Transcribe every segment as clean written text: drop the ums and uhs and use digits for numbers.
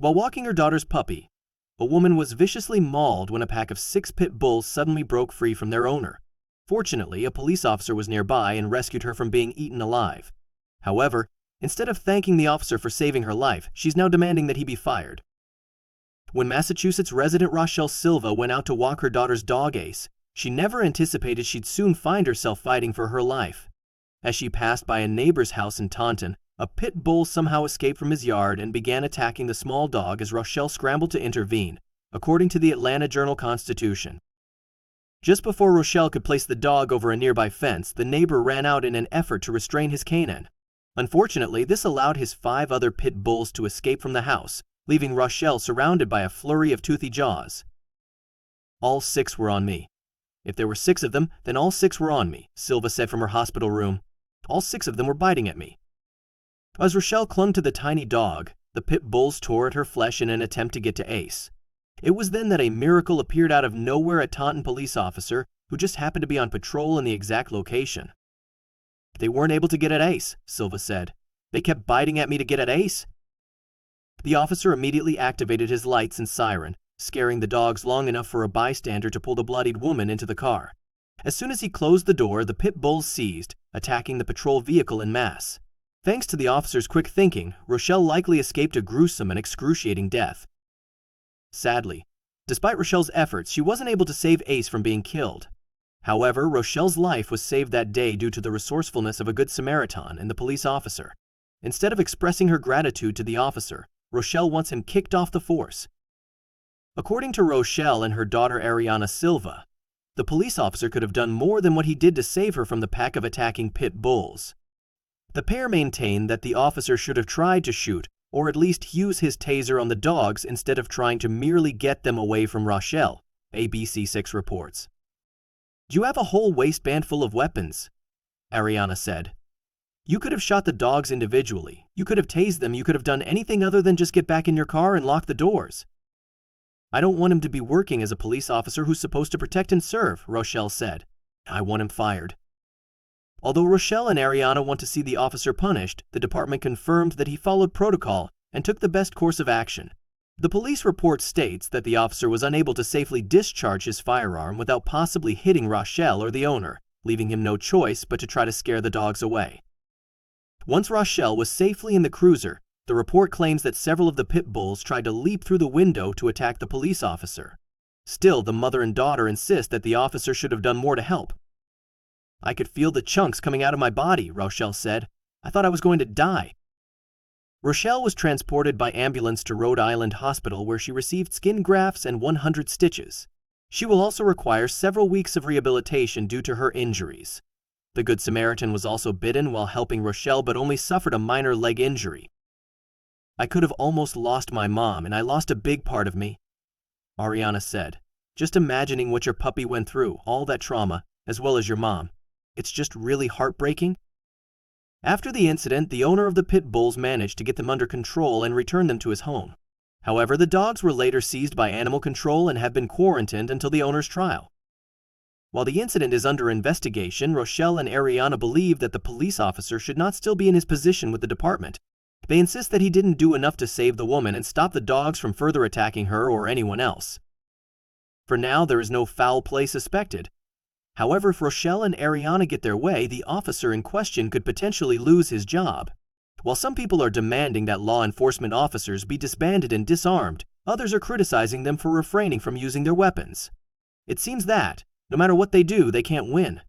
While walking her daughter's puppy, a woman was viciously mauled when a pack of 6 pit bulls suddenly broke free from their owner. Fortunately, a police officer was nearby and rescued her from being eaten alive. However, instead of thanking the officer for saving her life, she's now demanding that he be fired. When Massachusetts resident Rochelle Silva went out to walk her daughter's dog Ace, she never anticipated she'd soon find herself fighting for her life. As she passed by a neighbor's house in Taunton, a pit bull somehow escaped from his yard and began attacking the small dog as Rochelle scrambled to intervene, according to the Atlanta Journal-Constitution. Just before Rochelle could place the dog over a nearby fence, the neighbor ran out in an effort to restrain his canine. Unfortunately, this allowed his 5 other pit bulls to escape from the house, leaving Rochelle surrounded by a flurry of toothy jaws. "All 6 were on me. If there were 6 of them, then all 6 were on me," Silva said from her hospital room. "All 6 of them were biting at me." As Rochelle clung to the tiny dog, the pit bulls tore at her flesh in an attempt to get to Ace. It was then that a miracle appeared out of nowhere. A Taunton police officer who just happened to be on patrol in the exact location. "They weren't able to get at Ace," Silva said. "They kept biting at me to get at Ace." The officer immediately activated his lights and siren, scaring the dogs long enough for a bystander to pull the bloodied woman into the car. As soon as he closed the door, the pit bulls seized, attacking the patrol vehicle en masse. Thanks to the officer's quick thinking, Rochelle likely escaped a gruesome and excruciating death. Sadly, despite Rochelle's efforts, she wasn't able to save Ace from being killed. However, Rochelle's life was saved that day due to the resourcefulness of a good Samaritan and the police officer. Instead of expressing her gratitude to the officer, Rochelle wants him kicked off the force. According to Rochelle and her daughter Ariana Silva, the police officer could have done more than what he did to save her from the pack of attacking pit bulls. The pair maintained that the officer should have tried to shoot or at least use his taser on the dogs instead of trying to merely get them away from Rochelle, ABC6 reports. "You have a whole waistband full of weapons," Ariana said. "You could have shot the dogs individually, you could have tased them, you could have done anything other than just get back in your car and lock the doors." "I don't want him to be working as a police officer who's supposed to protect and serve," Rochelle said. "I want him fired." Although Rochelle and Ariana want to see the officer punished, the department confirmed that he followed protocol and took the best course of action. The police report states that the officer was unable to safely discharge his firearm without possibly hitting Rochelle or the owner, leaving him no choice but to try to scare the dogs away. Once Rochelle was safely in the cruiser, the report claims that several of the pit bulls tried to leap through the window to attack the police officer. Still, the mother and daughter insist that the officer should have done more to help. "I could feel the chunks coming out of my body," Rochelle said. "I thought I was going to die." Rochelle was transported by ambulance to Rhode Island Hospital where she received skin grafts and 100 stitches. She will also require several weeks of rehabilitation due to her injuries. The Good Samaritan was also bitten while helping Rochelle but only suffered a minor leg injury. "I could have almost lost my mom and I lost a big part of me," Ariana said. "Just imagining what your puppy went through, all that trauma, as well as your mom. It's just really heartbreaking." After the incident, the owner of the pit bulls managed to get them under control and return them to his home. However, the dogs were later seized by animal control and have been quarantined until the owner's trial. While the incident is under investigation, Rochelle and Ariana believe that the police officer should not still be in his position with the department. They insist that he didn't do enough to save the woman and stop the dogs from further attacking her or anyone else. For now, there is no foul play suspected. However, if Rochelle and Ariana get their way, the officer in question could potentially lose his job. While some people are demanding that law enforcement officers be disbanded and disarmed, others are criticizing them for refraining from using their weapons. It seems that, no matter what they do, they can't win.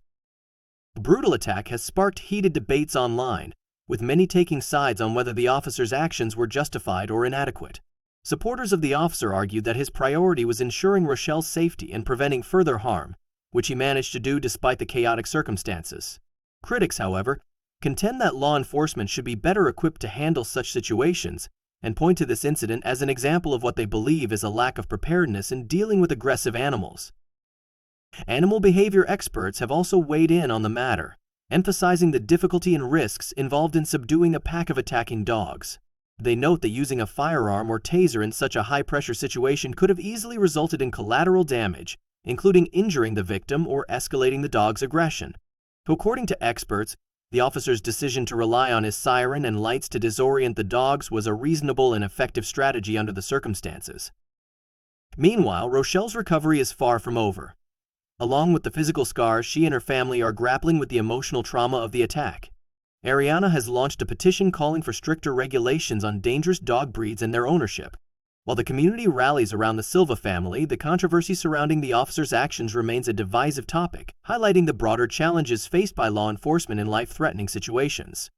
The brutal attack has sparked heated debates online, with many taking sides on whether the officer's actions were justified or inadequate. Supporters of the officer argued that his priority was ensuring Rochelle's safety and preventing further harm, which he managed to do despite the chaotic circumstances. Critics, however, contend that law enforcement should be better equipped to handle such situations and point to this incident as an example of what they believe is a lack of preparedness in dealing with aggressive animals. Animal behavior experts have also weighed in on the matter, emphasizing the difficulty and risks involved in subduing a pack of attacking dogs. They note that using a firearm or taser in such a high-pressure situation could have easily resulted in collateral damage, including injuring the victim or escalating the dog's aggression. According to experts, The officer's decision to rely on his siren and lights to disorient the dogs was a reasonable and effective strategy under the circumstances. Meanwhile, Rochelle's recovery is far from over. Along with the physical scars, she and her family are grappling with the emotional trauma of the attack. Ariana has launched a petition calling for stricter regulations on dangerous dog breeds and their ownership. While the community rallies around the Silva family, the controversy surrounding the officer's actions remains a divisive topic, highlighting the broader challenges faced by law enforcement in life-threatening situations.